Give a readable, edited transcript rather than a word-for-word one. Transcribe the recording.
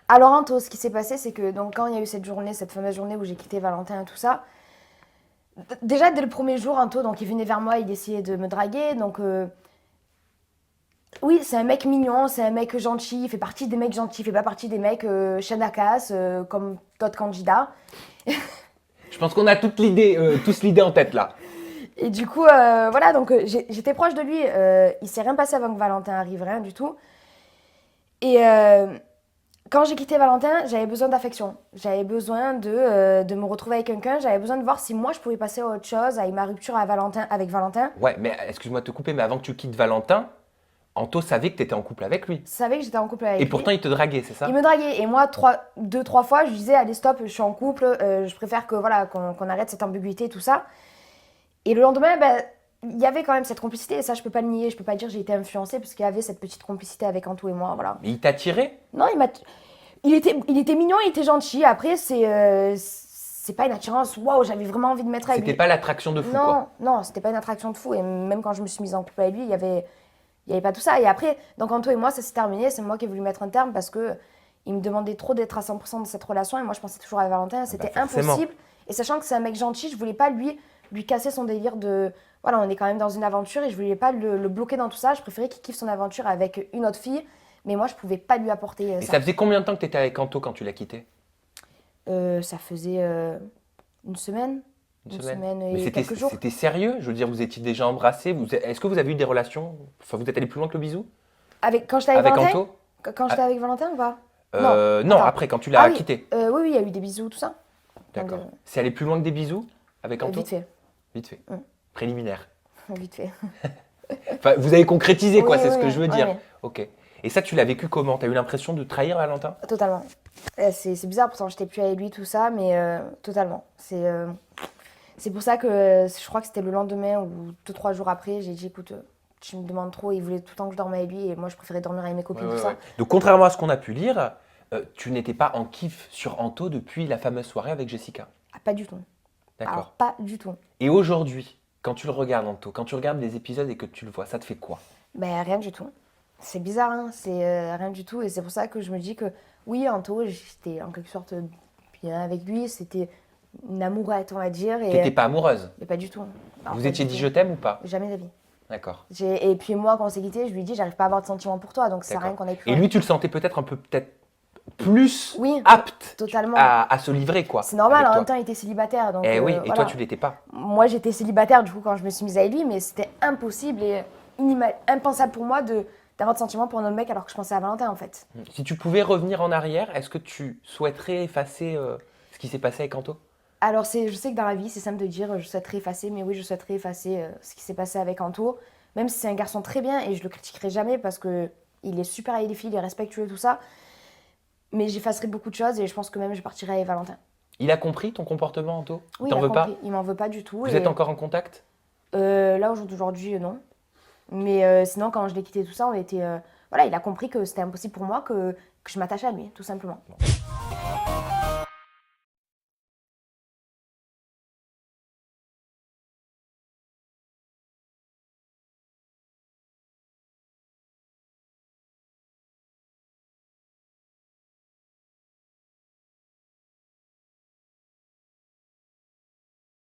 Alors Anto, ce qui s'est passé, c'est que donc, quand il y a eu cette journée, cette fameuse journée où j'ai quitté Valentin et tout ça, déjà dès le premier jour, Anto, donc il venait vers moi, il essayait de me draguer. Donc oui, c'est un mec mignon, c'est un mec gentil, il fait partie des mecs gentils, il fait pas partie des mecs chaîne à casse, comme d'autres candidats. Je pense qu'on a tous l'idée en tête là. Et du coup, voilà, donc j'étais proche de lui. Il s'est rien passé avant que Valentin arrive, rien du tout. Et quand j'ai quitté Valentin, j'avais besoin d'affection. J'avais besoin de me retrouver avec quelqu'un. J'avais besoin de voir si moi je pouvais passer à autre chose avec ma rupture avec Valentin. Ouais, mais excuse-moi de te couper, mais avant que tu quittes Valentin, Anto savait que tu étais en couple avec lui. Je savais que j'étais en couple Et avec pourtant, lui. il te draguait, c'est Il ça? me draguait. Et moi, deux, trois fois, je lui disais, allez, stop, je suis en couple. Je préfère que, voilà, qu'on arrête cette ambiguïté, tout ça. Et le lendemain, ben, il y avait quand même cette complicité. Et ça, je peux pas le nier. Je peux pas dire que j'ai été influencée parce qu'il y avait cette petite complicité avec Anto et moi. Voilà. Mais il t'a tiré? Non, il était mignon, il était gentil. Après, c'est pas une attirance. Waouh, j'avais vraiment envie de mettre avec C'était lui. pas l'attraction de fou, Non, quoi. non, c'était pas une attraction de fou. Et même quand je me suis mise en couple avec lui, il y avait pas tout ça. Et après, donc Anto et moi, ça s'est terminé. C'est moi qui ai voulu mettre un terme parce que il me demandait trop d'être à 100% de cette relation. Et moi, je pensais toujours à Valentin. Ah bah C'était forcément. impossible. Et sachant que c'est un mec gentil, je voulais pas lui casser son délire de. Voilà, on est quand même dans une aventure et je voulais pas le bloquer dans tout ça. Je préférais qu'il kiffe son aventure avec une autre fille. Mais moi, je pouvais pas lui apporter Et ça. ça faisait combien de temps que tu étais avec Anto quand tu l'as quitté? Ça faisait une semaine. Une Une semaine. semaine Mais et quelques jours. c'était sérieux? Je veux dire, vous étiez déjà embrassés? Est-ce que vous avez eu des relations? Enfin, vous êtes allé plus loin que le bisou? Quand j'étais avec Avec Valentin Anto? Quand Ah, j'étais avec Valentin ou pas? Non, non, attends. après, quand tu Ah l'as oui, quitté. oui, oui, il y a eu des bisous, tout ça. Donc, D'accord. C'est allé plus loin que des bisous avec vite Anto? fait. Vite fait. Mm. Préliminaire. Vite fait. Enfin, vous avez concrétisé, Oui, quoi, c'est oui, ce que je veux oui, dire. oui, Ok. Et ça, tu l'as vécu comment? T'as eu l'impression de trahir Valentin? totalement. C'est bizarre, pourtant j'étais plus avec lui, tout ça, mais totalement. C'est pour ça que je crois que c'était le lendemain ou deux, trois jours après, j'ai dit, écoute, tu me demandes trop, il voulait tout le temps que je dorme avec lui, et moi je préférais dormir avec mes Ouais, copines, tout ouais, ça. ouais. Donc, contrairement à ce qu'on a pu lire, tu n'étais pas en kiff sur Anto depuis la fameuse soirée avec Jessica. Ah, pas du tout. Alors, D'accord. pas du tout. Et aujourd'hui, quand tu le regardes, Anto, quand tu regardes les épisodes et que tu le vois, ça te fait quoi? Ben, rien du tout. C'est bizarre, hein, c'est rien du tout. Et c'est pour ça que je me dis que oui, Anto, j'étais en quelque sorte bien avec lui. C'était une amourette, on va dire. T'étais pas amoureuse? Mais pas du tout. Non, Vous pas étiez du dit tout. je t'aime ou pas? Jamais de la vie. D'accord. Et puis moi, quand on s'est quitté, je lui ai dit, j'arrive pas à avoir de sentiments pour toi. Donc ça sert à rien D'accord. qu'on aille plus Et loin. lui, tu le sentais peut-être un peu peut-être plus Oui, apte totalement. à se livrer, quoi, C'est normal, avec en même toi. temps, il était célibataire. Donc Eh oui, et toi, voilà. tu l'étais pas. Moi, j'étais célibataire du coup quand je me suis mise avec lui, mais c'était impossible et impensable pour moi d'avoir de sentiments pour un autre mec alors que je pensais à Valentin en fait. Si tu pouvais revenir en arrière, est-ce que tu souhaiterais effacer ce qui s'est passé avec Anto? Alors, je sais que dans la vie, c'est simple de dire je souhaiterais effacer, mais oui, je souhaiterais effacer ce qui s'est passé avec Anto. Même si c'est un garçon très bien et je le critiquerai jamais parce que il est super avec les filles, il est respectueux, tout ça. Mais j'effacerai beaucoup de choses et je pense que même je partirai avec Valentin. Il a compris ton comportement, Anto? Il Oui, il t'en a veut compris, pas? il m'en veut pas du tout. Vous Et êtes encore en contact? là, aujourd'hui, non. Mais sinon, quand je l'ai quitté, tout ça, on était. Voilà, il a compris que c'était impossible pour moi que je m'attache à lui, tout simplement.